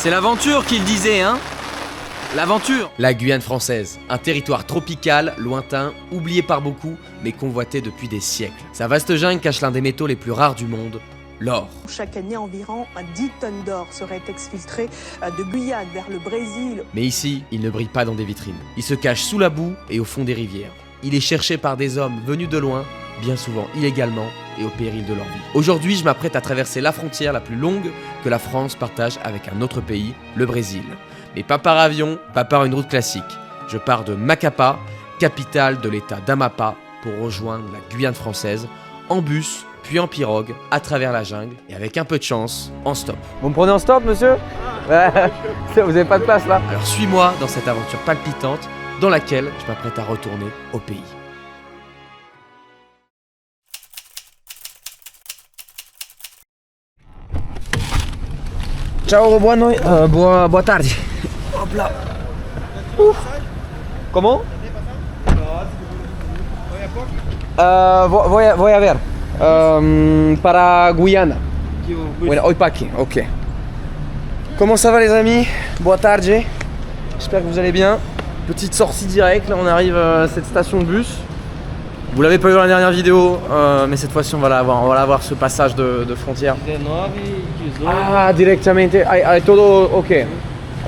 C'est l'aventure qu'il disait, hein? L'aventure! La Guyane française, un territoire tropical, lointain, oublié par beaucoup, mais convoité depuis des siècles. Sa vaste jungle cache l'un des métaux les plus rares du monde, l'or. Chaque année, environ 10 tonnes d'or seraient exfiltrées de Guyane vers le Brésil. Mais ici, il ne brille pas dans des vitrines. Il se cache sous la boue et au fond des rivières. Il est cherché par des hommes venus de loin, bien souvent illégalement et au péril de leur vie. Aujourd'hui, je m'apprête à traverser la frontière la plus longue que la France partage avec un autre pays, le Brésil. Mais pas par avion, pas par une route classique. Je pars de Macapá, capitale de l'état d'Amapá, pour rejoindre la Guyane française, en bus, puis en pirogue, à travers la jungle, et avec un peu de chance, en stop. Vous me prenez en stop, monsieur? Vous avez pas de place là? Alors suis-moi dans cette aventure palpitante, dans laquelle je m'apprête à retourner au pays. Ciao, boa tarde. Hop là. Comment? Voy a ver. Para Guyana. Bueno, Oiapoque, ok. Comment ça va les amis? Boa tarde. J'espère que vous allez bien. Petite sortie directe, là on arrive à cette station de bus. Vous l'avez pas vu dans la dernière vidéo, mais cette fois-ci on va avoir ce passage de frontière. 19, 18. Ah, directamente, hay todo ok.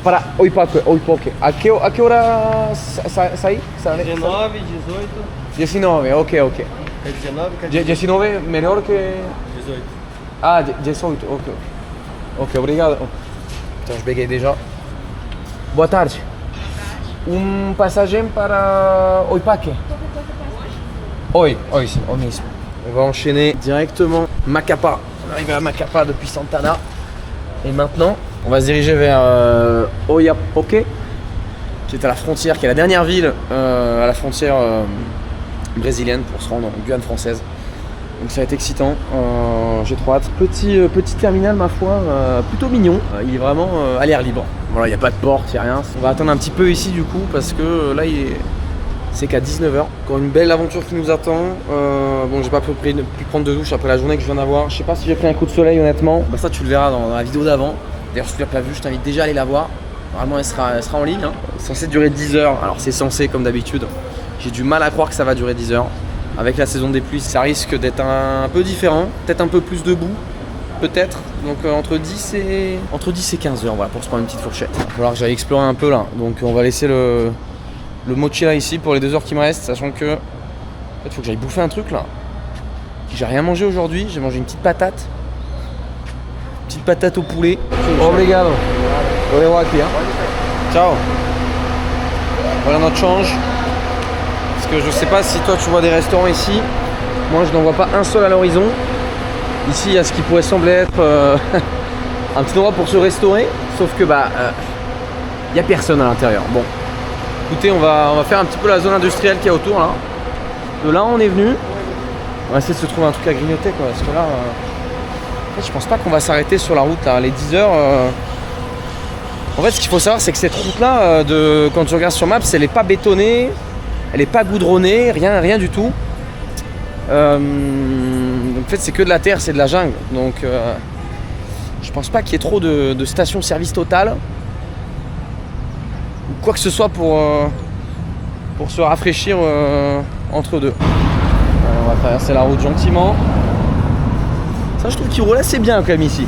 Para Oiapoque. A que hora saí? 19, 18. 19, ok. É 19, que 19 melhor que... 18. Ah, 18, ok. Ok, obrigado. Então, je bégaye déjà. Boa tarde. Passagem para Oiapoque. Oui, sim, o mesmo. On va enchaîner directement Macapá. On arrive à Macapá depuis Santana. Et maintenant, on va se diriger vers Oiapoque, qui est à la frontière, qui est la dernière ville à la frontière brésilienne pour se rendre en Guyane française. Donc ça va être excitant, j'ai trop hâte. Petit terminal ma foi, plutôt mignon. Il est vraiment à l'air libre. Voilà, il n'y a pas de porte, il n'y a rien. On va attendre un petit peu ici du coup parce que là c'est qu'à 19h. Encore une belle aventure qui nous attend. Bon, j'ai pas pu prendre de douche après la journée que je viens d'avoir. Je sais pas si j'ai pris un coup de soleil honnêtement. Bah ça tu le verras dans la vidéo d'avant. D'ailleurs si tu l'as pas vu, je t'invite déjà à aller la voir. Normalement elle sera en ligne. Hein. C'est censé durer 10 heures. Alors c'est censé comme d'habitude. J'ai du mal à croire que ça va durer 10 heures. Avec la saison des pluies, ça risque d'être un peu différent. Peut-être un peu plus debout. Peut-être. Donc entre 10 et 15 heures, voilà, pour se prendre une petite fourchette. Il va falloir que j'aille explorer un peu là. Donc on va laisser le mochila ici pour les 2 heures qui me restent, sachant que en fait, il faut que j'aille bouffer un truc là. J'ai rien mangé aujourd'hui, j'ai mangé une petite patate. Petite patate au poulet. Obrigado. Ciao. Voilà notre change. Parce que je sais pas si toi tu vois des restaurants ici. Moi je n'en vois pas un seul à l'horizon. Ici il y a ce qui pourrait sembler être un petit endroit pour se restaurer. Sauf que il n'y a personne à l'intérieur. Bon. Écoutez, on va faire un petit peu la zone industrielle qu'il y a autour là. De là on est venu. On va essayer de se trouver un truc à grignoter quoi. Parce que là, en fait, je pense pas qu'on va s'arrêter sur la route là. Les 10 heures. En fait, ce qu'il faut savoir, c'est que cette route là, quand tu regardes sur Maps, elle est pas bétonnée, elle est pas goudronnée, rien du tout. En fait, c'est que de la terre, c'est de la jungle. Donc, je pense pas qu'il y ait trop de stations-service Total. Quoi que ce soit pour se rafraîchir entre deux. On va traverser la route gentiment. Ça je trouve qu'il roule assez bien quand même ici.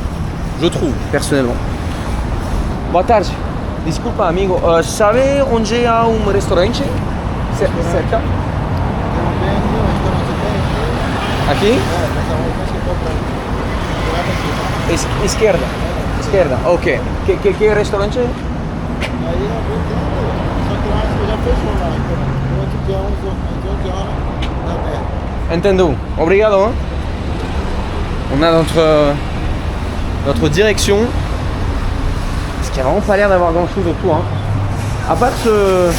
Je trouve, personnellement. Boa tarde. Desculpa amigo, sabe onde há restaurante? Cerca? Aqui? Esquerda, ok. Que restaurante? Aí não vou ter, só que eu acho que já fechou lá. Então, outro dia 11 horas na terra. Entendu. Obrigado. Hein. On a notre direction. Parce qu'il n'y a vraiment pas l'air d'avoir grand chose autour. Hein. À part ce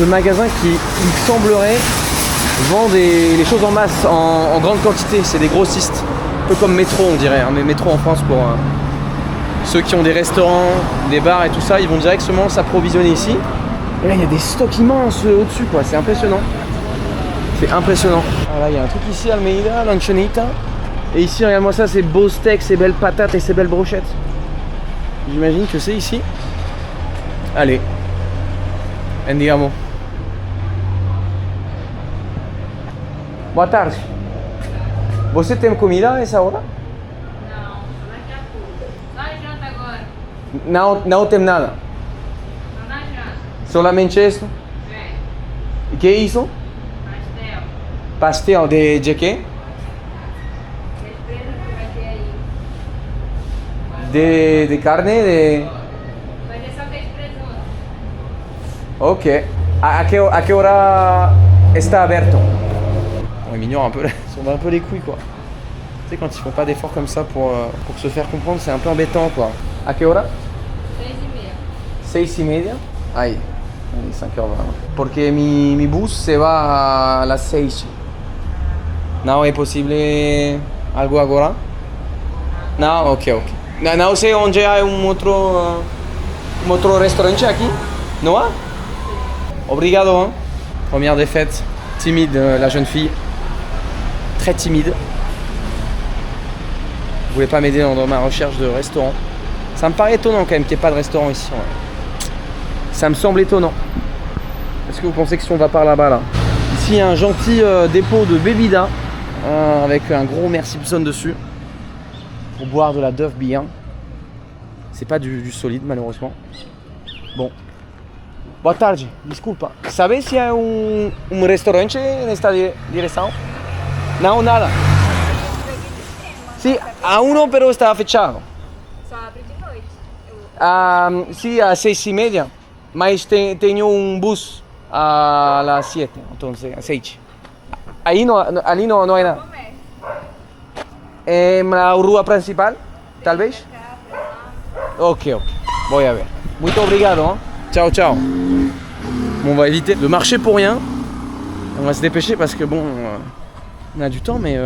magasin qui, il me semblerait, vend les choses en masse, en grande quantité. C'est des grossistes. Un peu comme Métro on dirait. Hein. Mais Métro en France pour... ceux qui ont des restaurants, des bars et tout ça, ils vont directement s'approvisionner ici. Et là, il y a des stocks immenses au-dessus, quoi. C'est impressionnant. C'est impressionnant. Ah, là, il y a un truc ici, Almeida, Lanchonita. Et ici, regarde-moi ça, ces beaux steaks, ces belles patates et ces belles brochettes. J'imagine que c'est ici. Allez. Andiamo. Boa tarde. Você tem comida a essa hora? Não, daqui a pouco. Só a janta agora. Não tem nada. Só na janta. Solamente isso? É. E que é isso? Pastel. Pastel de quê? Certeza que vai ter aí. De carne? Vai ter só queijo e presunto. Ok. A que hora está aberto? On ignore un peu, on bat un peu les couilles quoi. Tu sais, quand ils font pas d'efforts comme ça pour se faire comprendre, c'est un peu embêtant quoi. A que hora? 6:30. 6:30? Ahí. Allez, 5h20. Porque mi bus se va a las 6. Não é possível algo agora? Não, ok. Não sei onde há um outro restaurante aqui? Não há? Obrigado. Hein? Première défaite. Timide, la jeune fille. Très timide. Vous voulez pas m'aider dans ma recherche de restaurant. Ça me paraît étonnant quand même qu'il n'y ait pas de restaurant ici. Ouais. Ça me semble étonnant. Est-ce que vous pensez que si on va par là-bas là? Ici il y a un gentil dépôt de bebida avec un gros Mercipson dessus pour boire de la Dove bien. C'est pas du solide malheureusement. Bon. Boa tarde, desculpa. Sabe se há restaurante nesta direção? Não, nada. Sim, há pero está fechado. Só abre de noite. Sim, às 6:30. Mas tenho bus às 7, então às 6. Ali não há nada. Comércio. Na rua principal, talvez? Ok. Voy a ver. Muito obrigado. Hein? Ciao. Bon, on va éviter de marcher pour rien. On va se dépêcher parce que bon, on a du temps, mais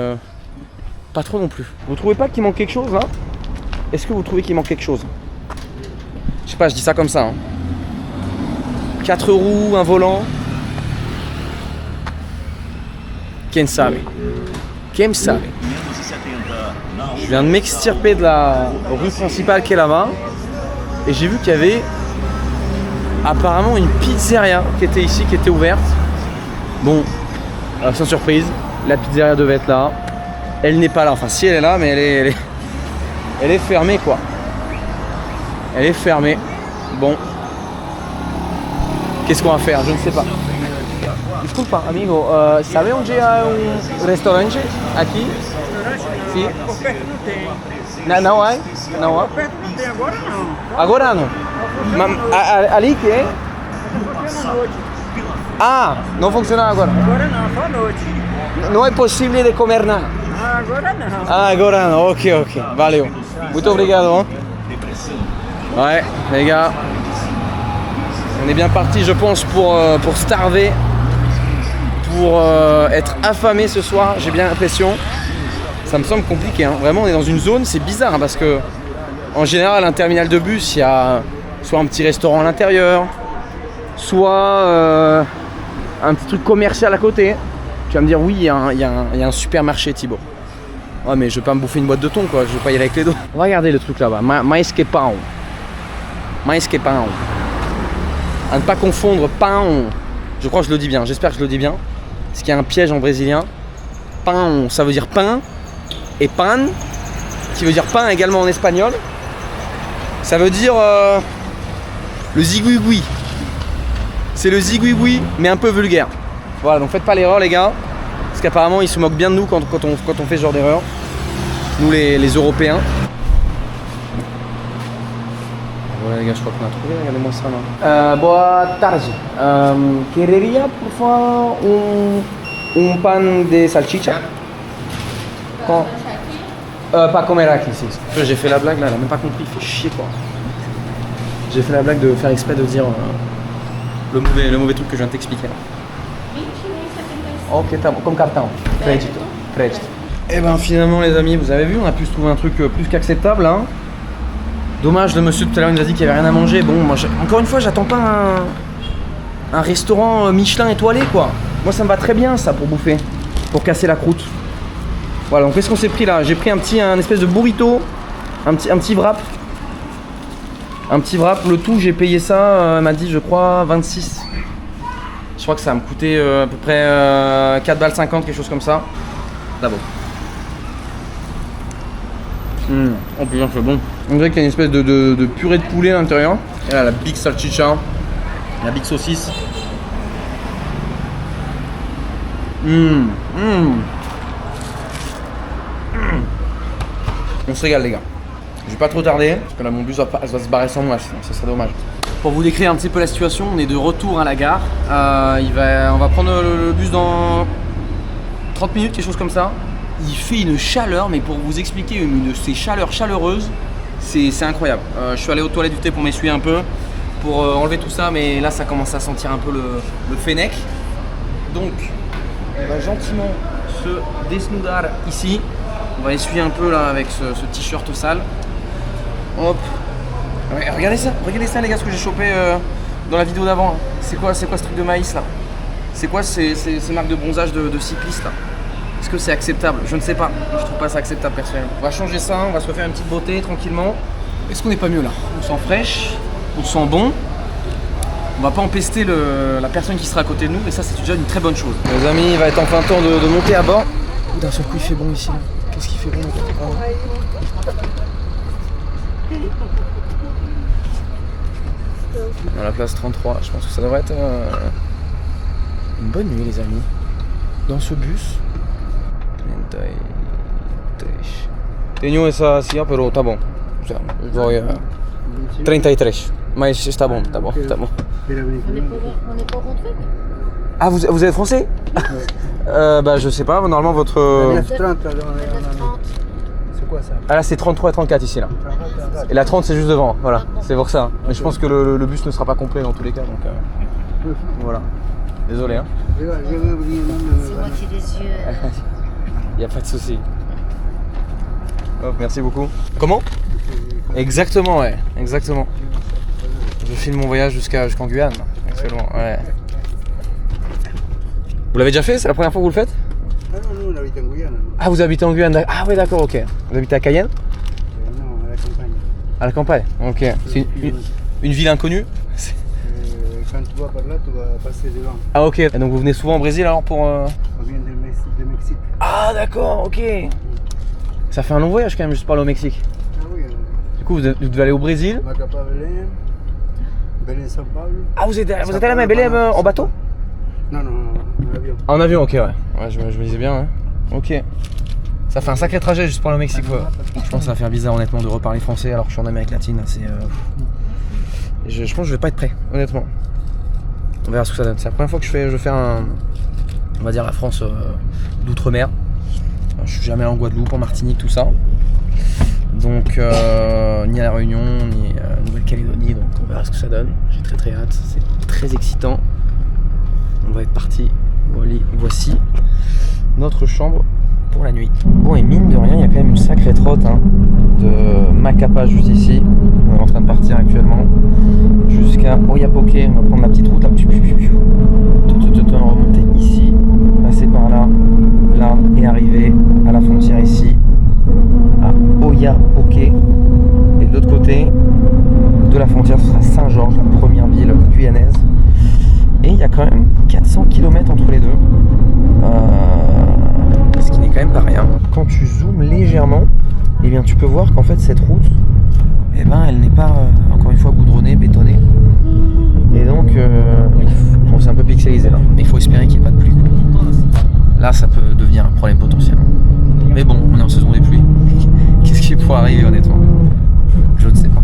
pas trop non plus. Vous trouvez pas qu'il manque quelque chose là? Est-ce que vous trouvez qu'il manque quelque chose? Je sais pas, je dis ça comme ça. Hein. 4 roues, un volant. Quem sabe? Je viens de m'extirper de la rue principale qui est là-bas. Et j'ai vu qu'il y avait apparemment une pizzeria qui était ici, qui était ouverte. Bon, sans surprise, la pizzeria devait être là. Elle n'est pas là, enfin si elle est là, mais elle est fermée quoi. Elle est fermée. Bon. Qu'est-ce qu'on va faire? Je ne sais pas. Desculpa, amigo, sabe onde há restaurante aqui? Sim. Não há? Não há? Perto não tem agora não. Agora não. Ali que é? Ah, não funciona agora. Agora não, só à noite. Não é possível de comer nada. Agora não. Ah, agora não. Ok. Valeu. Muito obrigado. Hein. Ouais, les gars. On est bien parti, je pense, pour starver. Pour être affamé ce soir, j'ai bien l'impression. Ça me semble compliqué. Hein. Vraiment, on est dans une zone, c'est bizarre hein, parce que en général, un terminal de bus, il y a soit un petit restaurant à l'intérieur, soit un petit truc commercial à côté. Tu vas me dire, oui, il y a un supermarché, Thibaut. Ouais, mais je vais pas me bouffer une boîte de thon, quoi. Je vais pas y aller avec les dos. On va regarder le truc là-bas. Mais que pão. À ne pas confondre pão. Je crois que je le dis bien. J'espère que je le dis bien. Parce qu'il y a un piège en brésilien. Pão, ça veut dire pain. Et pan, qui veut dire pain également en espagnol. Ça veut dire le ziguigui. C'est le ziguigui, mais un peu vulgaire. Voilà, donc faites pas l'erreur les gars. Parce qu'apparemment ils se moquent bien de nous quand on fait ce genre d'erreur. Nous les Européens. Voilà les gars, je crois qu'on a trouvé, regardez-moi ça là. Boa tarde. Quereria por favor pan de salchicha. Pas comer aqui, si. J'ai fait la blague là, elle a même pas compris, il fait chier quoi. J'ai fait la blague de faire exprès de dire le mauvais truc que je viens de t'expliquer là. Ok, t'as bon, comme carton. Crédito. Et ben finalement les amis, vous avez vu, on a pu se trouver un truc plus qu'acceptable hein. Dommage, le monsieur tout à l'heure il nous a dit qu'il n'y avait rien à manger. Bon, moi, encore une fois, j'attends pas un restaurant Michelin étoilé quoi. Moi ça me va très bien ça pour bouffer, pour casser la croûte. Voilà, donc qu'est-ce qu'on s'est pris là? J'ai pris un espèce de burrito, un petit wrap. Un petit wrap, le tout, j'ai payé ça, elle m'a dit, je crois, 26. Je crois que ça va me coûter à peu près 4 balles 50, quelque chose comme ça. D'abord. Oh putain, c'est bon. On dirait qu'il y a une espèce de purée de poulet à l'intérieur. Et là, la big salchicha, la big saucisse. On se régale, les gars. Je vais pas trop tarder, parce que là mon bus va se barrer sans moi, sinon ça serait dommage. Pour vous décrire un petit peu la situation, on est de retour à la gare. On va prendre le bus dans 30 minutes, quelque chose comme ça. Il fait une chaleur, mais pour vous expliquer une de ces chaleurs chaleureuses, c'est incroyable. Je suis allé aux toilettes du thé pour m'essuyer un peu, pour enlever tout ça, mais là ça commence à sentir un peu le fennec. Donc, on va gentiment se desnudar ici. On va essuyer un peu là avec ce t-shirt sale. Hop. Ouais, regardez ça les gars, ce que j'ai chopé dans la vidéo d'avant. C'est quoi ce truc de maïs là? C'est quoi ces marques de bronzage de cyclistes là? Est-ce que c'est acceptable? Je ne sais pas. Je trouve pas ça acceptable personnellement. On va changer ça, on va se refaire une petite beauté tranquillement. Est-ce qu'on n'est pas mieux là? On sent fraîche, on sent bon. On va pas empester la personne qui sera à côté de nous, et ça c'est déjà une très bonne chose. Les amis, il va être enfin temps de monter à bord. D'un seul coup il fait bon ici. Qu'est-ce qu'il fait bon? Dans la place 33, je pense que ça devrait être une bonne nuit les amis. Dans ce bus. 33. Tenho essa assim, pero tá bom. Voy a 33. Mais está bom, tá bom. On n'est pas rentré? Ah, vous êtes français? Bah je sais pas, normalement votre... 30, c'est quoi ça? Ah là c'est 33 et 34 ici là. Et la 30 c'est juste devant, voilà, c'est pour ça. Mais je pense que le bus ne sera pas complet dans tous les cas, donc voilà. Désolé hein. C'est moi qui ai des yeux. Y a pas de souci. Oh, merci beaucoup. Comment? Exactement, ouais, exactement. Je filme mon voyage jusqu'en Guyane, actuellement, ouais. Vous l'avez déjà fait? C'est la première fois que vous le faites? Ah non, on habite en Guyane. Ah, vous habitez en Guyane? Ah ouais, d'accord, ok. Vous habitez à Cayenne? Non, à la campagne. À la campagne, ok. C'est une ville inconnue? Quand tu vas par là, tu vas passer devant. Ah ok. Et donc vous venez souvent au Brésil alors pour... On vient de Mexique. Ah d'accord, ok. Ça fait un long voyage quand même juste pour aller au Mexique. Ah oui. Du coup vous devez aller au Brésil. Macapá, Belém, Belém, São Paulo. Ah vous êtes allé à Belém en bateau? Non, en avion. En avion, ok, ouais. Ouais, je me disais bien, ouais. Ok. Ça fait un sacré trajet juste pour aller au Mexique, ouais. Je pense que ça va faire bizarre honnêtement de reparler français alors que je suis en Amérique latine. C'est, je pense que je vais pas être prêt, honnêtement. On verra ce que ça donne. C'est la première fois que je fais on va dire la France d'outre-mer. Je suis jamais allé en Guadeloupe, en Martinique, tout ça. Donc ni à la Réunion, ni à Nouvelle-Calédonie. Donc on verra ce que ça donne. J'ai très hâte. C'est très excitant. On va être parti. Voici notre chambre pour la nuit. Bon et mine de rien, il y a quand même une sacrée trotte hein, de Macapá juste ici. On est en train de partir actuellement jusqu'à Oiapoque. On va prendre la petite route là. On va remonter ici, passer par là, là et arriver à la frontière ici à Oiapoque. Et de l'autre côté de la frontière, ce sera Saint-Georges, la première ville guyanaise. Et il y a quand même 400 km entre les deux. Ce qui n'est quand même pas rien. Quand tu zoomes légèrement, eh bien tu peux voir qu'en fait cette route, eh ben elle n'est pas encore une fois goudronnée, bétonnée. Et donc bon, c'est un peu pixelisé là. Mais il faut espérer qu'il n'y ait pas de pluie. Là ça peut devenir un problème potentiel. Mais bon, on est en saison des pluies. Qu'est-ce qui pourrait arriver honnêtement? Je ne sais pas.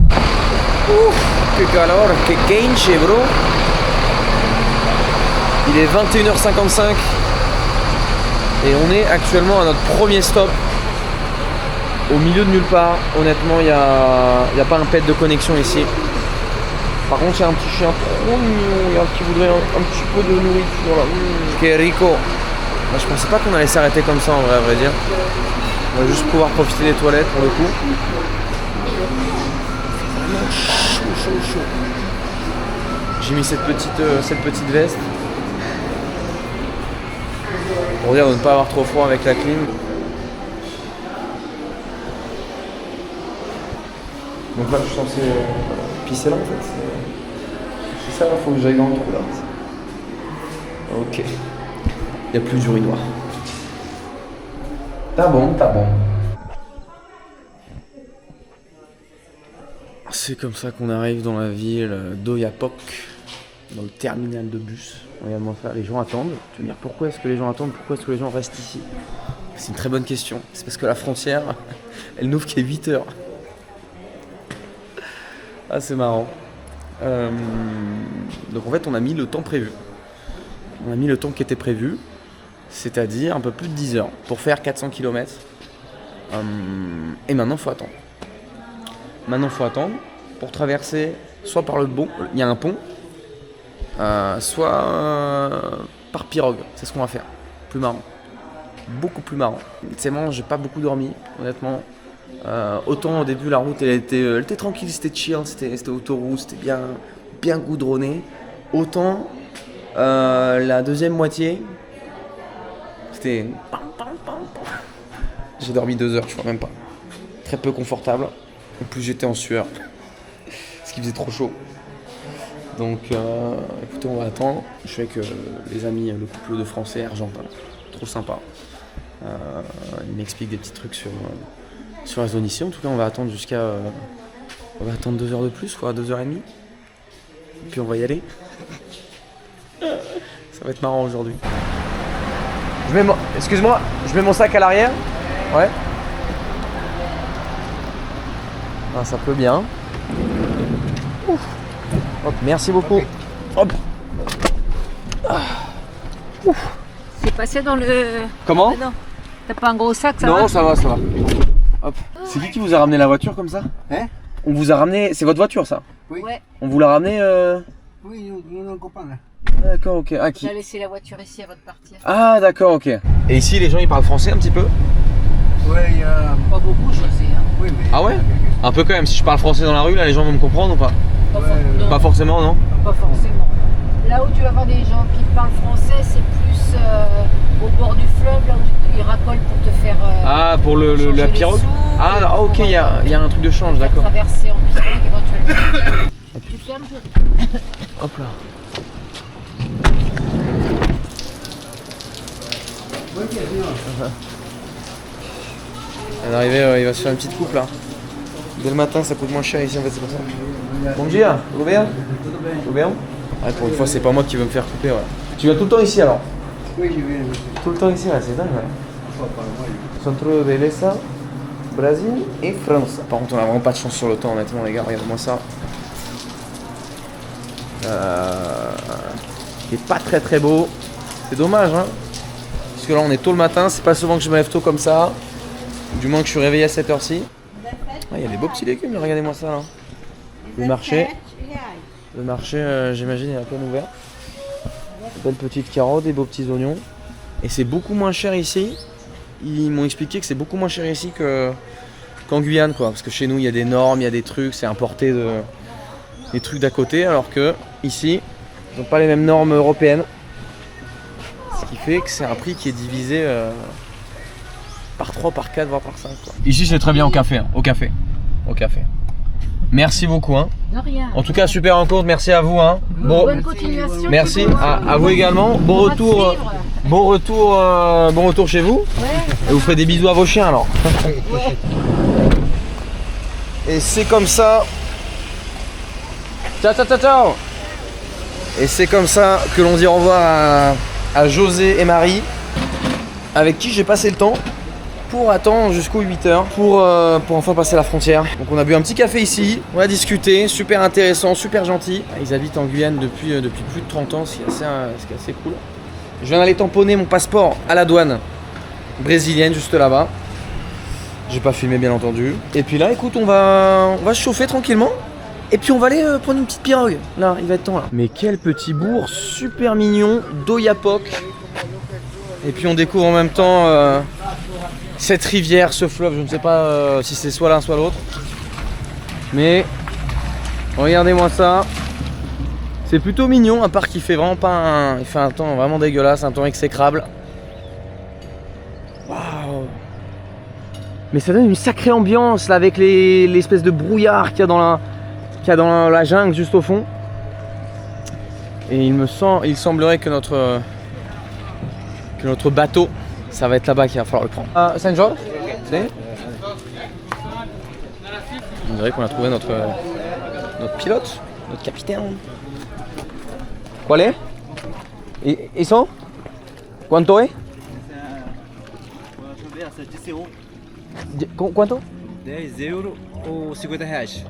Ouf, que calor, que quenche bro. Il est 21h55 et on est actuellement à notre premier stop au milieu de nulle part. Honnêtement, il n'y a pas un pet de connexion ici. Par contre, il y a un petit chien trop mignon, regarde, qui voudrait un petit peu de nourriture là. Que rico. Moi, je pensais pas qu'on allait s'arrêter comme ça en vrai, à vrai dire. On va juste pouvoir profiter des toilettes pour le coup. Vraiment chaud. J'ai mis cette petite veste. Pour dire de ne pas avoir trop froid avec la clim. Donc là, je suis censé pisser là en fait. C'est ça, il faut que j'aille dans le trou là. Ok. Il n'y a plus d'urinoir. T'as bon. C'est comme ça qu'on arrive dans la ville d'Oiapoque, dans le terminal de bus. Regarde-moi ça, les gens attendent. Tu veux dire pourquoi est-ce que les gens attendent? Pourquoi est-ce que les gens restent ici? C'est une très bonne question. C'est parce que la frontière, elle n'ouvre qu'à 8h. Ah, c'est marrant. Donc en fait, on a mis le temps prévu. On a mis le temps qui était prévu, c'est-à-dire un peu plus de 10 heures pour faire 400 km. Et maintenant, il faut attendre. Maintenant, il faut attendre pour traverser soit par le pont, il y a un pont, soit par pirogue. C'est ce qu'on va faire. Plus marrant. Beaucoup plus marrant. C'est marrant, j'ai pas beaucoup dormi, honnêtement. Autant au début, la route, elle était tranquille, c'était chill, c'était autoroute, c'était bien goudronné. Autant la deuxième moitié, c'était... J'ai dormi 2 heures, je crois même pas. Très peu confortable. En plus, j'étais en sueur. Parce qu'il faisait trop chaud. Donc, écoutez, on va attendre. Je suis avec les amis, le couple de Français argentins. Trop sympa. Ils m'expliquent des petits trucs sur la zone ici. En tout cas, on va attendre on va attendre 2 heures de plus, quoi, 2h30. Puis on va y aller. Ça va être marrant aujourd'hui. Excuse-moi, je mets mon sac à l'arrière. Ouais. Ah, ça pleut bien. Ouf. Hop, merci beaucoup. Okay. Hop. Ah. Ouf. C'est passé dans le... Comment? Non. T'as pas un gros sac, ça va? Non, ça va. Hop. C'est qui vous a ramené la voiture comme ça? Hein? On vous a ramené... C'est votre voiture, ça? Oui. Ouais. On vous l'a ramené Oui, nous copains là. D'accord, ok. Ah, qui? On a laissé la voiture ici avant de partir. Ah, d'accord, ok. Et ici, les gens, ils parlent français un petit peu? Oui, Pas beaucoup, je sais. Hein. oui, mais... Ah ouais? Un peu quand même. Si je parle français dans la rue, là, les gens vont me comprendre ou pas? Non, Pas forcément, non? pas forcément. Là où tu vas voir des gens qui parlent français, c'est plus au bord du fleuve, là où ils racolent pour te faire... Ah, pour la changer pirogue? les sous, Ah, ok, il y a un truc de change, pour d'accord. traverser en pirogue éventuellement. Tu fais un peu. Hop là. On est arrivé, il va se faire une petite coupe là. Dès le matin, ça coûte moins cher ici en fait, c'est pour ça. Bon dia, tudo bien? Tudo bien? Ouais, pour une fois, c'est pas moi qui veux me faire couper. Ouais. Tu viens tout le temps ici alors? Oui, je viens. Tout le temps ici, ouais, c'est dingue. Ouais. Centro de Belleza, Brésil et France. Par contre, on a vraiment pas de chance sur le temps, honnêtement, les gars. Regardez-moi ça. Il est pas très beau. C'est dommage, hein. Parce que là, on est tôt le matin. C'est pas souvent que je me lève tôt comme ça. Du moins que je suis réveillé à cette heure-ci. Il y a des beaux petits légumes, regardez-moi ça là. Le marché, j'imagine, est à peine ouvert. Belle petite carotte, des beaux petits oignons. Et c'est beaucoup moins cher ici. Ils m'ont expliqué que c'est beaucoup moins cher ici qu'en Guyane, quoi. Parce que chez nous, il y a des normes, il y a des trucs, c'est importé des trucs d'à côté. Alors que ici, ils n'ont pas les mêmes normes européennes. Ce qui fait que c'est un prix qui est divisé par 3, par 4, voire par 5. Quoi. Ici, c'est très bien au café, hein. Au café. Merci beaucoup. Hein. De rien. En tout cas, super rencontre. Merci à vous. Hein. Bon, Bonne continuation. merci à vous également. Bon retour chez vous. Ouais. Et vous ferez des bisous à vos chiens alors. Ouais. Et c'est comme ça. Ciao. Et c'est comme ça que l'on dit au revoir à José et Marie, avec qui j'ai passé le temps pour attendre jusqu'aux 8h pour enfin passer la frontière. Donc on a bu un petit café ici, on a discuté, super intéressant, super gentil. Ils habitent en Guyane depuis plus de 30 ans, ce qui est assez cool. Je viens d'aller tamponner mon passeport à la douane brésilienne juste là-bas. J'ai pas filmé bien entendu. Et puis là écoute, on va se chauffer tranquillement. Et puis on va aller prendre une petite pirogue. Là, il va être temps là. Mais quel petit bourg super mignon d'Oiapoque. Et puis on découvre en même temps cette rivière, ce fleuve. Je ne sais pas si c'est soit l'un soit l'autre. Mais regardez-moi ça. C'est plutôt mignon, à part qu'il fait vraiment pas il fait un temps vraiment dégueulasse, un temps exécrable. Waouh. Mais ça donne une sacrée ambiance là avec l'espèce de brouillard qu'il y a dans la jungle juste au fond. Et il semblerait que notre bateau, ça va être là-bas qu'il va falloir le prendre. Saint George, on dirait qu'on a trouvé notre pilote, notre capitaine. ¿Cuál es? ¿Eso? ¿Cuánto es? ¿Cuánto? 10 euros ou 50 reais.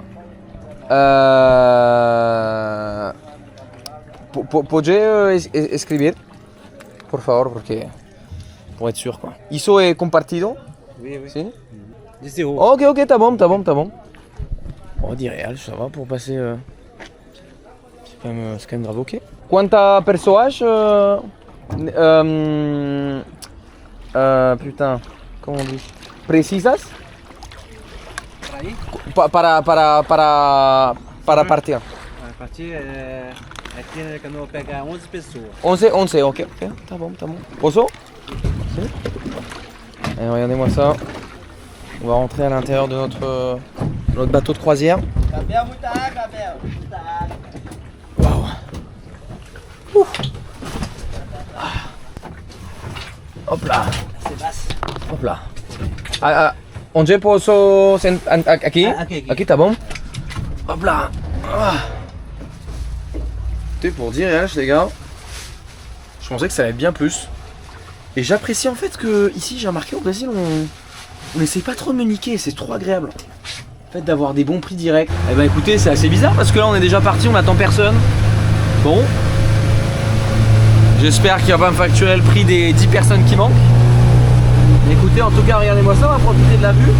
¿Puede escribir? Por favor, porque... Pour être sûr, quoi. ¿Eso es compartido? Oui, oui. Si? 10 euros. Ok, t'as bon. Oh, 10 reais, ça va pour passer... C'est quand même grave ok. ¿Cuántas personas? Putain, comment on dit? ¿Precisas? Para partir. A partir aqui no canoa pega 11 pessoas. 11, ok, t'as bon. Posso? Si. Et regardez-moi ça. On va rentrer à l'intérieur de notre bateau de croisière. Gabriel, muita água, Gabriel. Muita água. Waouh. Hop là. Hop là. Onde posso aqui? Aqui tá bom? Hop là. C'était pour dire, les gars, je pensais que ça allait être bien plus. Et j'apprécie en fait que ici, j'ai remarqué au Brésil, on n'essaye pas trop de me niquer, c'est trop agréable. Le fait d'avoir des bons prix directs. Eh ben écoutez, c'est assez bizarre parce que là on est déjà parti, on n'attend personne. Bon. J'espère qu'il va pas me facturer le prix des 10 personnes qui manquent. Écoutez, en tout cas, regardez-moi ça, on va profiter de la vue.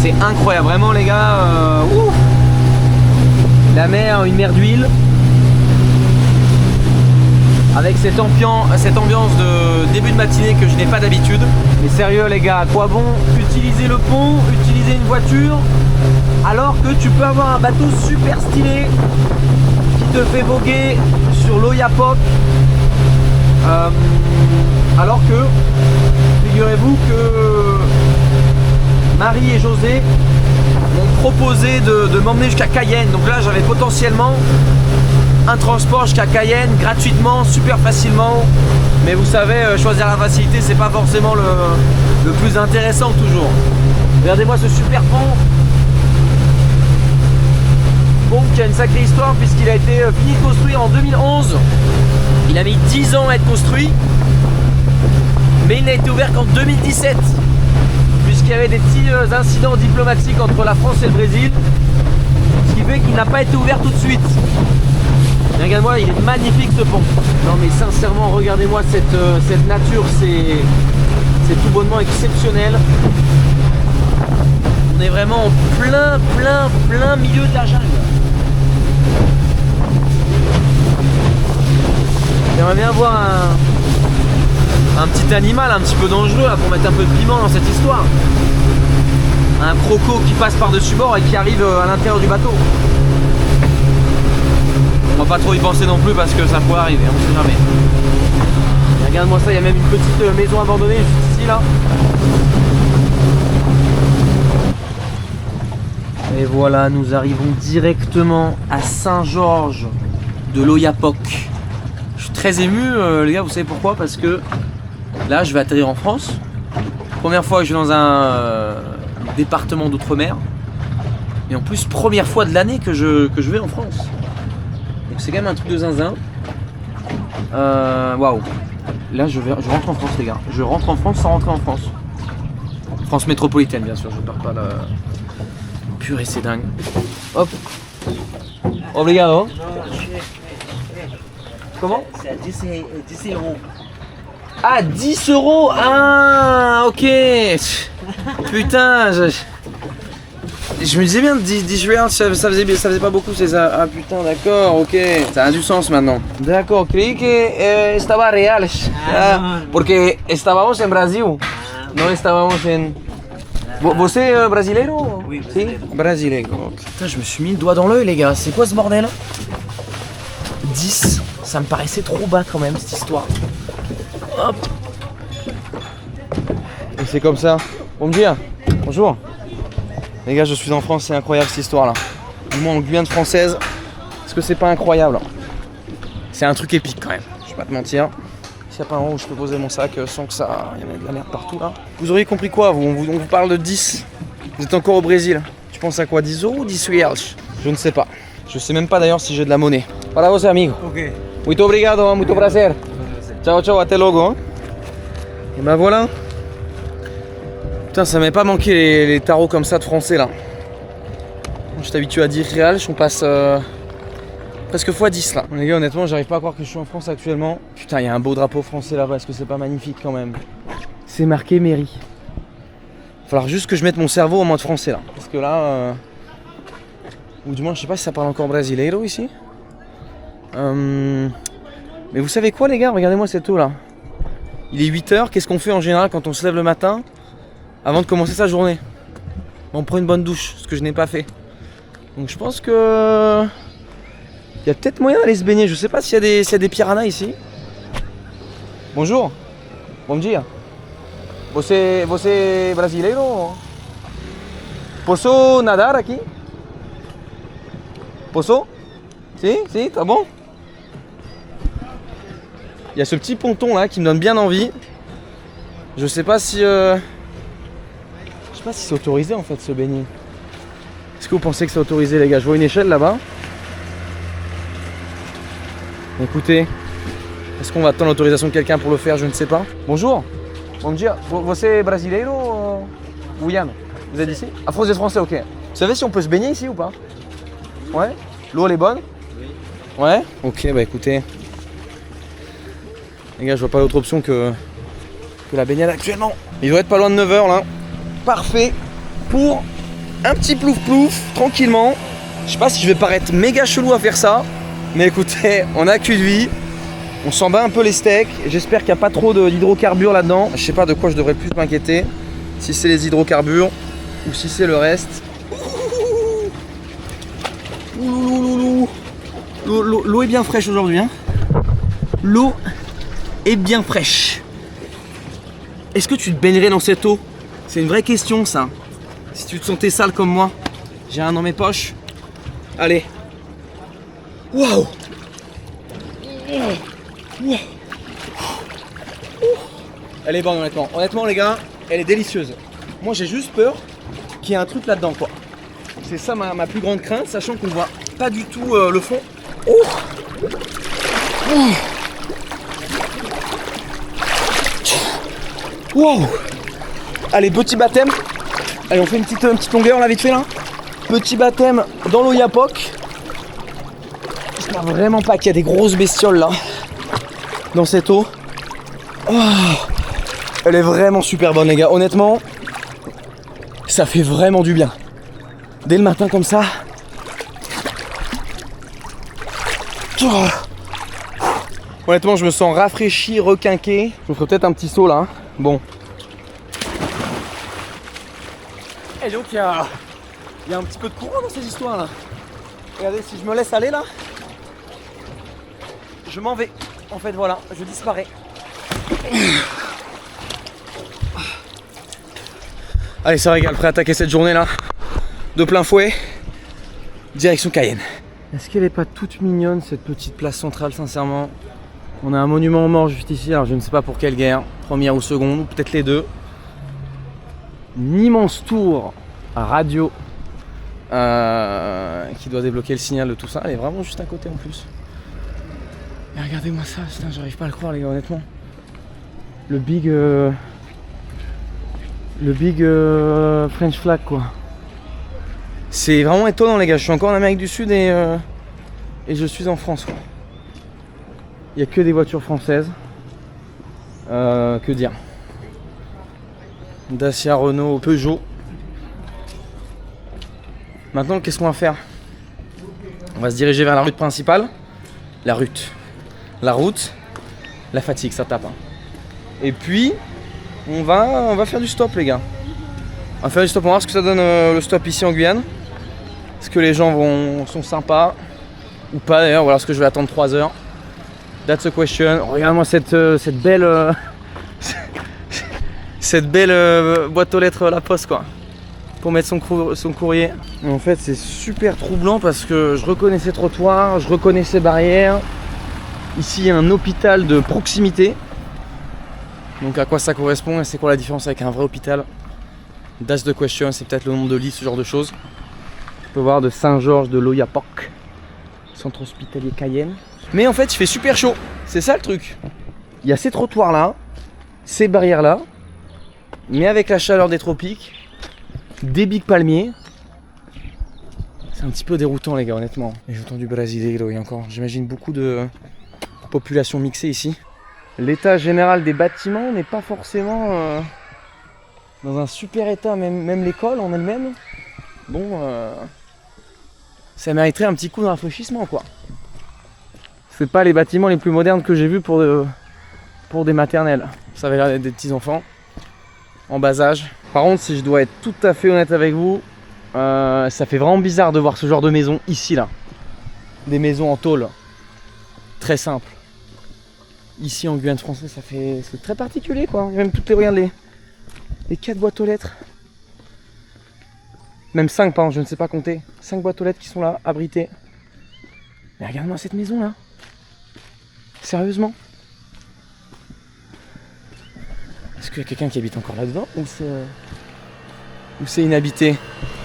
C'est incroyable, vraiment les gars. Ouf. La mer, une mer d'huile. Avec cette ambiance de début de matinée que je n'ai pas d'habitude. Mais sérieux les gars, à quoi bon utiliser le pont, utiliser une voiture, alors que tu peux avoir un bateau super stylé qui te fait voguer sur l'Oyapock. Alors que, figurez-vous que Marie et José m'ont proposé de m'emmener jusqu'à Cayenne. Donc là j'avais potentiellement un transport jusqu'à Cayenne gratuitement, super facilement. Mais vous savez, choisir la facilité, c'est pas forcément le plus intéressant toujours. Regardez-moi ce super pont. Pont qui a une sacrée histoire puisqu'il a été fini de construire en 2011. Il a mis 10 ans à être construit. Mais il n'a été ouvert qu'en 2017. Puisqu'il y avait des petits incidents diplomatiques entre la France et le Brésil. Ce qui fait qu'il n'a pas été ouvert tout de suite. Regarde-moi, il est magnifique ce pont. Non mais sincèrement, regardez-moi cette nature, c'est tout bonnement exceptionnel. On est vraiment en plein milieu de la jungle. J'aimerais bien voir un petit animal un petit peu dangereux là, pour mettre un peu de piment dans cette histoire. Un croco qui passe par-dessus bord et qui arrive à l'intérieur du bateau. On va pas trop y penser non plus parce que ça pourrait arriver, on sait jamais. Et regarde-moi ça, il y a même une petite maison abandonnée juste ici là. Et voilà, nous arrivons directement à Saint-Georges de l'Oyapock. Je suis très ému les gars, vous savez pourquoi? Parce que là je vais atterrir en France. Première fois que je vais dans un département d'outre-mer. Et en plus première fois de l'année que je vais en France. C'est quand même un truc de zinzin. Waouh. Là je rentre en France les gars. Je rentre en France sans rentrer en France. France métropolitaine bien sûr, je pars pas là. Purée c'est dingue. Hop. Obrigado. Comment? C'est à 10 euros. Ah 10 euros. Ah ok. Putain je me disais bien 10 reais, ça faisait pas beaucoup, c'est ça. Ah putain, d'accord, ok. Ça a du sens maintenant. D'accord, creí que estaba real. Porque estábamos en Brasil. No estábamos en... Você es brasileiro? Oui, brasileiro. Si? Brasileiro. Putain, je me suis mis le doigt dans l'œil, les gars. C'est quoi ce bordel? 10, ça me paraissait trop bas quand même, cette histoire. Hop. Et c'est comme ça. Bon dia, bonjour. Les gars, je suis en France, c'est incroyable cette histoire là. Du moins en Guyane française. Est-ce que c'est pas incroyable? C'est un truc épique quand même, je vais pas te mentir. S'il n'y a pas un endroit où je peux poser mon sac sans que ça... Il y a de la merde partout là. Vous auriez compris quoi vous? On vous parle de 10. Vous êtes encore au Brésil. Tu penses à quoi? 10 euros ou 10 reais? Je ne sais pas. Je sais même pas d'ailleurs si j'ai de la monnaie. Para você amigo. Ok. Muito obrigado, muito prazer. Ciao ciao, até logo. Et bah voilà. Putain, ça m'avait pas manqué les tarots comme ça de français là. Je suis habitué à 10 reals, on passe presque x10 là. Les gars, honnêtement, j'arrive pas à croire que je suis en France actuellement. Putain, il y a un beau drapeau français là-bas, est-ce que c'est pas magnifique quand même? C'est marqué mairie. Il va falloir juste que je mette mon cerveau en mode français là. Parce que là... Ou du moins, je sais pas si ça parle encore brasileiro ici. Mais vous savez quoi les gars, regardez-moi cette eau là. Il est 8h, qu'est-ce qu'on fait en général quand on se lève le matin avant de commencer sa journée? On prend une bonne douche, ce que je n'ai pas fait. Donc je pense que... Il y a peut-être moyen d'aller se baigner, je sais pas s'il y a des piranhas ici. Bonjour. Bom dia. Você brasileiro? Posso nadar aqui? Posso? Si, t'as bon? Il y a ce petit ponton là qui me donne bien envie. Je sais pas si c'est autorisé en fait de se baigner. Est-ce que vous pensez que c'est autorisé les gars? Je vois une échelle là-bas. Écoutez, est-ce qu'on va attendre l'autorisation de quelqu'un pour le faire? Je ne sais pas. Bonjour. Bom dia. Você brasileiro ou Guyane? Vous êtes ici? Ah, vous êtes français, ok. Vous savez si on peut se baigner ici ou pas? Ouais. L'eau elle est bonne? Oui. Ouais. Ok, bah écoutez. Les gars, je vois pas d'autre option que la baignade actuellement. Il doit être pas loin de 9h là. Parfait pour un petit plouf-plouf, tranquillement. Je sais pas si je vais paraître méga chelou à faire ça. Mais écoutez, on a cul de vie. On s'en bat un peu les steaks. J'espère qu'il n'y a pas trop d'hydrocarbures là-dedans. Je sais pas de quoi je devrais plus m'inquiéter. Si c'est les hydrocarbures ou si c'est le reste. L'eau est bien fraîche aujourd'hui. Hein. L'eau est bien fraîche. Est-ce que tu te baignerais dans cette eau? C'est une vraie question ça. Si tu te sentais sale comme moi. J'ai un dans mes poches. Allez. Waouh. Elle est bonne honnêtement. Honnêtement les gars, elle est délicieuse. Moi j'ai juste peur qu'il y ait un truc là-dedans quoi. C'est ça ma plus grande crainte, sachant qu'on voit pas du tout le fond. Wow. Allez, petit baptême. Allez, on fait une petite longueur là vite fait là. Petit baptême dans l'Oyapock. J'espère vraiment pas qu'il y a des grosses bestioles là dans cette eau. Elle est vraiment super bonne les gars. Honnêtement, ça fait vraiment du bien. Dès le matin comme ça. Honnêtement, je me sens rafraîchi, requinqué. Je me ferai peut-être un petit saut là. Hein. Bon. Et donc il y a un petit peu de courant dans ces histoires là. Regardez, si je me laisse aller là, je m'en vais. En fait voilà, je disparais. Allez, ça régale, prêt à attaquer cette journée là. De plein fouet. Direction Cayenne. Est-ce qu'elle est pas toute mignonne cette petite place centrale sincèrement? On a un monument aux morts juste ici, alors je ne sais pas pour quelle guerre, première ou seconde, ou peut-être les deux. Une immense tour à radio qui doit débloquer le signal de tout ça. Elle est vraiment juste à côté en plus. Et regardez-moi ça, putain, j'arrive pas à le croire les gars, honnêtement. Le big French flag quoi. C'est vraiment étonnant les gars, je suis encore en Amérique du Sud et je suis en France quoi. Il n'y a que des voitures françaises. Que dire? Dacia, Renault, Peugeot. Maintenant qu'est-ce qu'on va faire? On va se diriger vers la route principale. La route, la fatigue ça tape hein. Et puis on va faire du stop les gars. On va faire du stop, on va voir ce que ça donne le stop ici en Guyane. Est-ce que les gens sont sympas ou pas d'ailleurs, ou alors est-ce que je vais attendre 3 heures? That's a question. Regarde-moi cette belle cette belle boîte aux lettres à la poste quoi, pour mettre son courrier. Et en fait c'est super troublant parce que je reconnais ces trottoirs, je reconnais ces barrières. Ici il y a un hôpital de proximité. Donc à quoi ça correspond et c'est quoi la différence avec un vrai hôpital? That's the question, c'est peut-être le nombre de lits, ce genre de choses. On peut voir de Saint-Georges de l'Oyapock, centre hospitalier Cayenne. Mais en fait il fait super chaud, c'est ça le truc. Il y a ces trottoirs là, ces barrières là, mais avec la chaleur des tropiques, des bigs palmiers. C'est un petit peu déroutant les gars honnêtement. Et j'ai entendu brasileiro et encore, j'imagine beaucoup de population mixée ici. L'état général des bâtiments n'est pas forcément dans un super état, même l'école en elle-même. Bon, ça mériterait un petit coup de rafraîchissement quoi. C'est pas les bâtiments les plus modernes que j'ai vus pour des maternelles. Ça avait l'air d'être des petits enfants en bas âge. Par contre, si je dois être tout à fait honnête avec vous, ça fait vraiment bizarre de voir ce genre de maison ici là. Des maisons en tôle, très simples. Ici en Guyane française, c'est très particulier quoi. Il y a même toutes les 4 boîtes aux lettres. Même 5 pardon, je ne sais pas compter. 5 boîtes aux lettres qui sont là, abritées. Mais regarde-moi cette maison là. Sérieusement. Est-ce qu'il y a quelqu'un qui habite encore là-dedans ou c'est inhabité?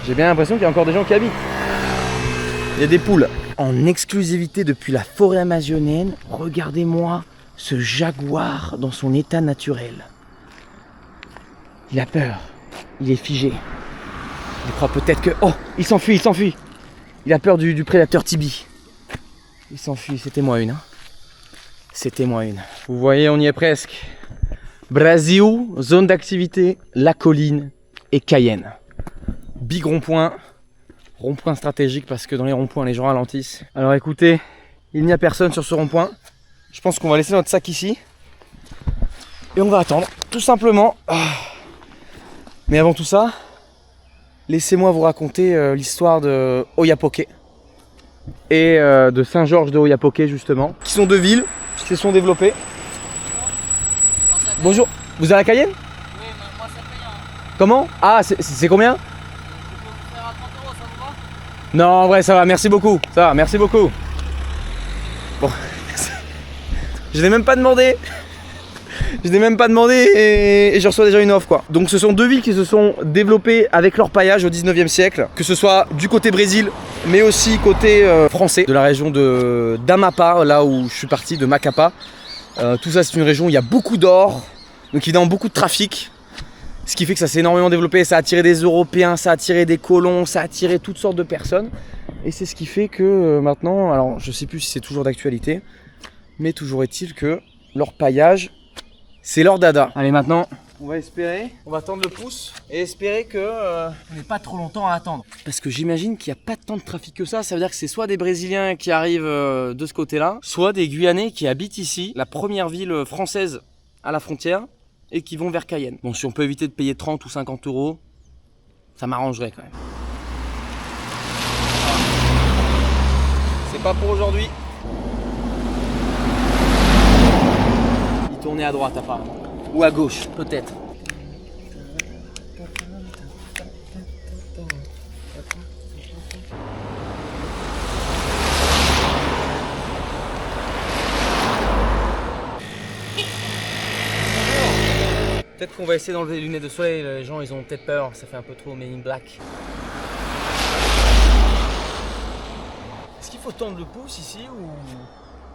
J'ai bien l'impression qu'il y a encore des gens qui habitent. Il y a des poules. En exclusivité depuis la forêt amazonienne, regardez-moi ce jaguar dans son état naturel. Il a peur, il est figé. Il croit peut-être que... Oh, il s'enfuit. Il a peur du prédateur Tibi. Il s'enfuit, c'était moi une. Hein. C'était moi une. Vous voyez, on y est presque. Brasil, zone d'activité, la colline et Cayenne. Big rond-point. Rond-point stratégique parce que dans les ronds-points, les gens ralentissent. Alors écoutez, il n'y a personne sur ce rond-point. Je pense qu'on va laisser notre sac ici. Et on va attendre, tout simplement. Mais avant tout ça, laissez-moi vous raconter l'histoire de Oiapoque et de Saint-Georges de Oiapoque justement, qui sont deux villes qui se sont développées. Bonjour, vous êtes à la Cayenne? Oui, mais moi c'est payant. Comment? Ah, c'est combien? Je peux vous faire à 30 €, ça vous va? Non, en vrai, ça va, merci beaucoup. Ça va, merci beaucoup. Bon, je n'ai même pas demandé. Et je reçois déjà une offre quoi. Donc ce sont deux villes qui se sont développées avec leur paillage au 19e siècle, que ce soit du côté Brésil, mais aussi côté français, de la région d'Amapa, là où je suis parti, de Macapá. Tout ça c'est une région où il y a beaucoup d'or, donc évidemment beaucoup de trafic. Ce qui fait que ça s'est énormément développé, ça a attiré des Européens, ça a attiré des colons, ça a attiré toutes sortes de personnes. Et c'est ce qui fait que maintenant, alors je sais plus si c'est toujours d'actualité, mais toujours est-il que leur paillage, c'est leur dada. Allez maintenant, on va espérer, on va tendre le pouce et espérer que on n'ait pas trop longtemps à attendre. Parce que j'imagine qu'il n'y a pas tant de trafic que ça veut dire que c'est soit des Brésiliens qui arrivent de ce côté-là, soit des Guyanais qui habitent ici, la première ville française à la frontière, et qui vont vers Cayenne. Bon, si on peut éviter de payer 30 ou 50 €, ça m'arrangerait quand même. C'est pas pour aujourd'hui. Il tournait à droite apparemment. Ou à gauche, peut-être. Peut-être qu'on va essayer d'enlever les lunettes de soleil, les gens ils ont peut-être peur, ça fait un peu trop Men in Black. Est-ce qu'il faut tendre le pouce ici ou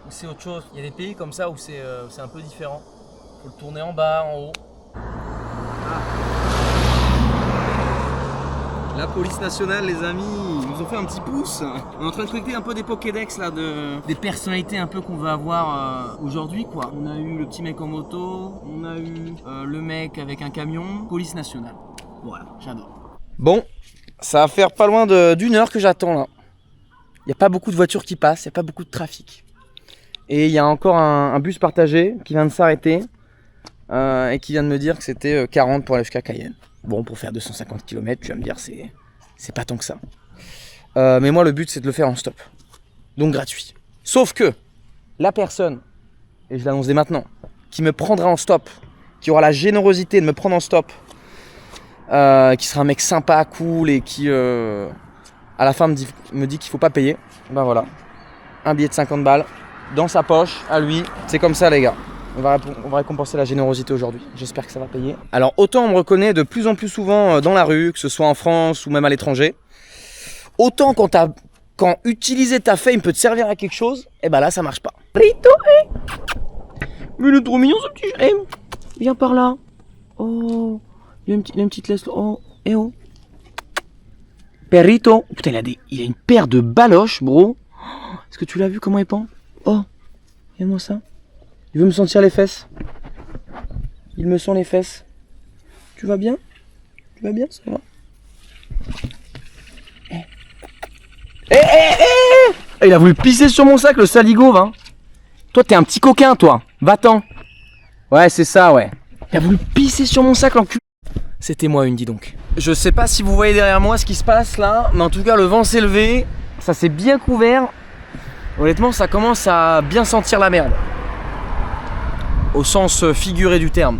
c'est autre chose? Il y a des pays comme ça où c'est un peu différent. Il faut le tourner en bas, en haut. La police nationale, les amis, ils nous ont fait un petit pouce. On est en train de collecter un peu des Pokédex là, des personnalités un peu qu'on veut avoir aujourd'hui quoi. On a eu le petit mec en moto, on a eu le mec avec un camion, police nationale. Voilà, j'adore. Bon, ça va faire pas loin d'une heure que j'attends là. Il n'y a pas beaucoup de voitures qui passent, il n'y a pas beaucoup de trafic. Et il y a encore un bus partagé qui vient de s'arrêter et qui vient de me dire que c'était 40 pour aller jusqu'à Cayenne. Bon, pour faire 250 km, tu vas me dire, c'est pas tant que ça. Mais moi, le but, c'est de le faire en stop. Donc gratuit. Sauf que la personne, et je l'annonce dès maintenant, qui me prendra en stop qui aura la générosité de me prendre en stop, qui sera un mec sympa, cool et qui à la fin me dit qu'il faut pas payer, ben voilà, un billet de 50 balles dans sa poche à lui. C'est comme ça les gars, on va récompenser la générosité aujourd'hui, j'espère que ça va payer. Alors autant on me reconnaît de plus en plus souvent dans la rue, que ce soit en France ou même à l'étranger, autant quand utiliser ta fame peut te servir à quelque chose, et ben là ça marche pas. Rito, mais il est trop mignon ce petit chien. Viens par là. Oh, il a une petite laisse. Oh, eh oh. Perrito. Putain, il a une paire de baloches, bro. Est-ce que tu l'as vu comment il pend? Oh, regarde-moi ça. Il veut me sentir les fesses. Il me sent les fesses. Tu vas bien? Tu vas bien, ça va? Il a voulu pisser sur mon sac, le saligo, va. Toi, t'es un petit coquin, toi. Va-t'en. Ouais, c'est ça, ouais. Il a voulu pisser sur mon sac, l'enculé. C'était moi une, dis donc. Je sais pas si vous voyez derrière moi ce qui se passe là, mais en tout cas, le vent s'est levé. Ça s'est bien couvert. Honnêtement, ça commence à bien sentir la merde. Au sens figuré du terme.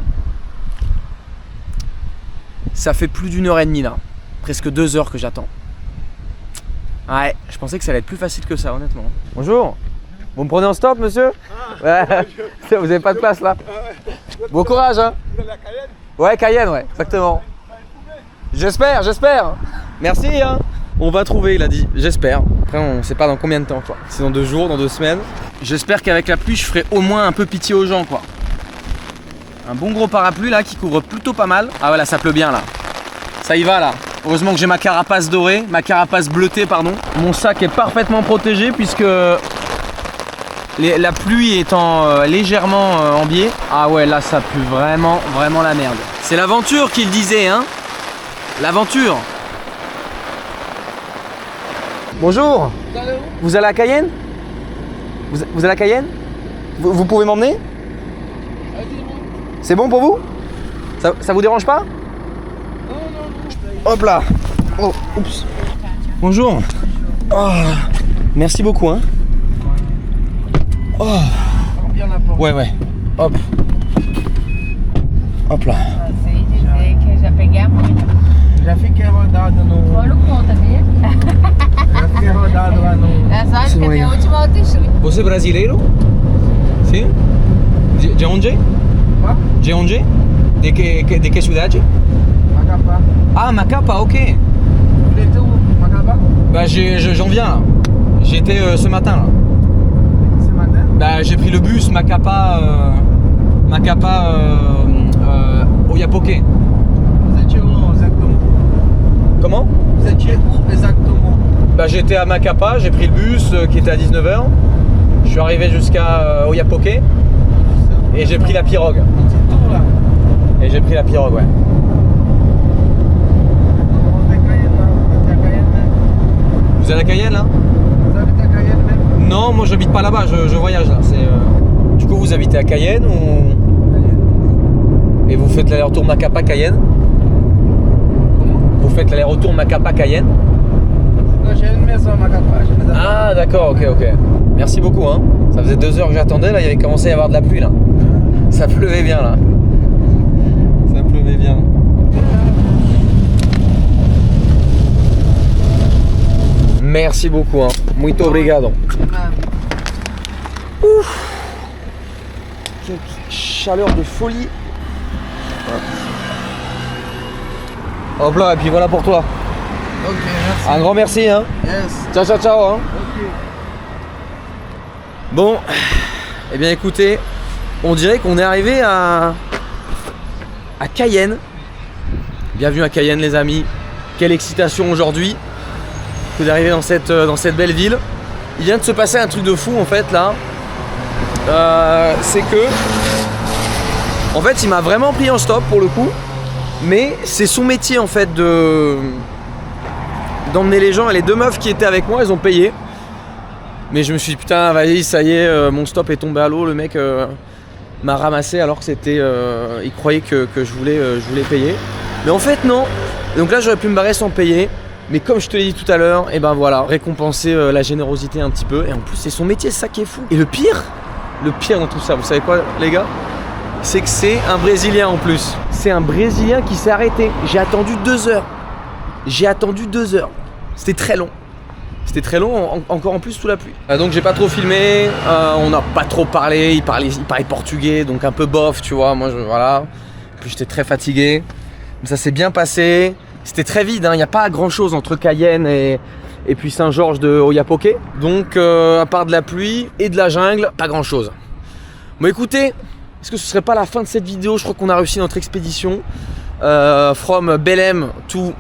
Ça fait plus d'1h30 là. Presque 2 heures que j'attends. Ouais, je pensais que ça allait être plus facile que ça, honnêtement. Bonjour. Vous me prenez en stop, monsieur? Ouais. Vous avez pas de place là. Bon courage, hein. Ouais, Cayenne, ouais, exactement. J'espère. Merci, hein. On va trouver, il a dit. J'espère. Après, on sait pas dans combien de temps, quoi. C'est dans 2 jours, dans 2 semaines. J'espère qu'avec la pluie, je ferai au moins un peu pitié aux gens, quoi. Un bon gros parapluie là qui couvre plutôt pas mal. Ah ouais, là, ça pleut bien là. Ça y va là. Heureusement que j'ai ma carapace dorée, ma carapace bleutée, pardon. Mon sac est parfaitement protégé puisque la pluie étant légèrement en biais. Ah ouais, là ça pue vraiment la merde. C'est l'aventure qu'il disait, hein. L'aventure. Bonjour. Vous allez à Cayenne? Vous allez à Cayenne? Vous pouvez m'emmener? C'est bon pour vous? Ça vous dérange pas? Hop là. Oh, oups. Bonjour. Oh, merci beaucoup, hein. Oh. Ouais. Hop. Hop là. Já pegamos. Já fiquei rodado no. Olha o ponto, sabia? Já fiquei rodado lá no. Essa acho que é a última altitude. Você é brasileiro? Sim? De onde? De onde? De que cidade? Macapá. Ah, Macapá, ok. Vous êtes où? Macapá? Bah j'en viens là. J'étais ce matin là. Ce matin? Bah j'ai pris le bus Macapá Oiapoque. Vous étiez où exactement? Comment? Vous étiez où exactement? Bah j'étais à Macapá, j'ai pris le bus qui était à 19h. Je suis arrivé jusqu'à Oiapoque et j'ai pris la pirogue. C'est tout là. Et j'ai pris la pirogue, ouais. On est à Cayenne là. Vous êtes à Cayenne même? Vous êtes à Cayenne là? Vous habitez à Cayenne même? Non, moi j'habite pas là-bas, je voyage là. Du coup vous habitez à Cayenne ou... Et vous faites l'aller-retour Macapá-Cayenne? Comment? Vous faites l'aller-retour Macapá-Cayenne? Non, j'ai une maison à Macapá. Ah d'accord, ok. Merci beaucoup, hein. Ça faisait 2 heures que j'attendais, là il avait commencé à y avoir de la pluie là. Ça pleuvait bien là. Ça pleuvait bien. Merci beaucoup, hein. Muito obrigado. Ouf. Quelle chaleur de folie. Hop là, et puis voilà pour toi. Ok, merci. Un grand merci, hein. Yes. Ciao, hein. Ok. Bon, eh bien écoutez, on dirait qu'on est arrivé à Cayenne. Bienvenue à Cayenne les amis. Quelle excitation aujourd'hui que d'arriver dans cette belle ville. Il vient de se passer un truc de fou en fait là. C'est que en fait il m'a vraiment pris en stop pour le coup. Mais c'est son métier en fait d'emmener les gens. Et les 2 meufs qui étaient avec moi, elles ont payé. Mais je me suis dit putain vas-y ça y est, mon stop est tombé à l'eau. Le mec m'a ramassé alors que c'était il croyait que je voulais payer. Mais en fait non. Donc là j'aurais pu me barrer sans payer. Mais comme je te l'ai dit tout à l'heure, et ben voilà, récompenser la générosité un petit peu. Et en plus c'est son métier, c'est ça qui est fou. Et le pire dans tout ça, vous savez quoi les gars? c'est que c'est un Brésilien en plus. C'est un Brésilien qui s'est arrêté. J'ai attendu 2 heures. J'ai attendu 2 heures. C'était très long. C'était très long, encore en plus sous la pluie. Donc j'ai pas trop filmé, on n'a pas trop parlé, il parlait portugais, donc un peu bof, tu vois, moi voilà. Puis j'étais très fatigué, mais ça s'est bien passé. C'était très vide, il n'y a pas grand chose entre Cayenne et puis Saint-Georges de Oiapoque. Donc à part de la pluie et de la jungle, pas grand chose. Bon écoutez, est-ce que ce serait pas la fin de cette vidéo? Je crois qu'on a réussi notre expédition from Belém to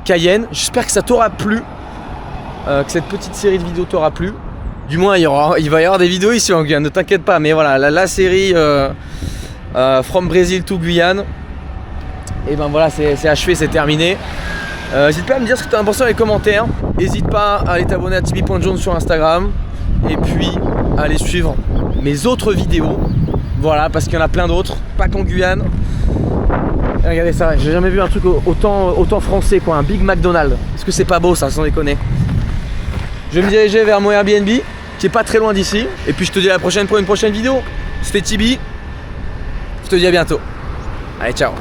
Cayenne. J'espère que ça t'aura plu. Que cette petite série de vidéos t'aura plu. Du moins il va y avoir des vidéos ici en Guyane, ne t'inquiète pas. Mais voilà, la série From Brazil to Guyane, et ben voilà, c'est achevé, c'est terminé. N'hésite pas à me dire ce que tu as pensé dans les commentaires. N'hésite pas à aller t'abonner à tibi.jones sur Instagram. Et puis à aller suivre mes autres vidéos. Voilà, parce qu'il y en a plein d'autres, pas qu'en Guyane. Et regardez ça, j'ai jamais vu un truc autant français quoi, un Big McDonald's. Est-ce que c'est pas beau ça, sans déconner? Je vais me diriger vers mon Airbnb, qui est pas très loin d'ici. Et puis je te dis à la prochaine pour une prochaine vidéo. C'était Tibi. Je te dis à bientôt. Allez, ciao.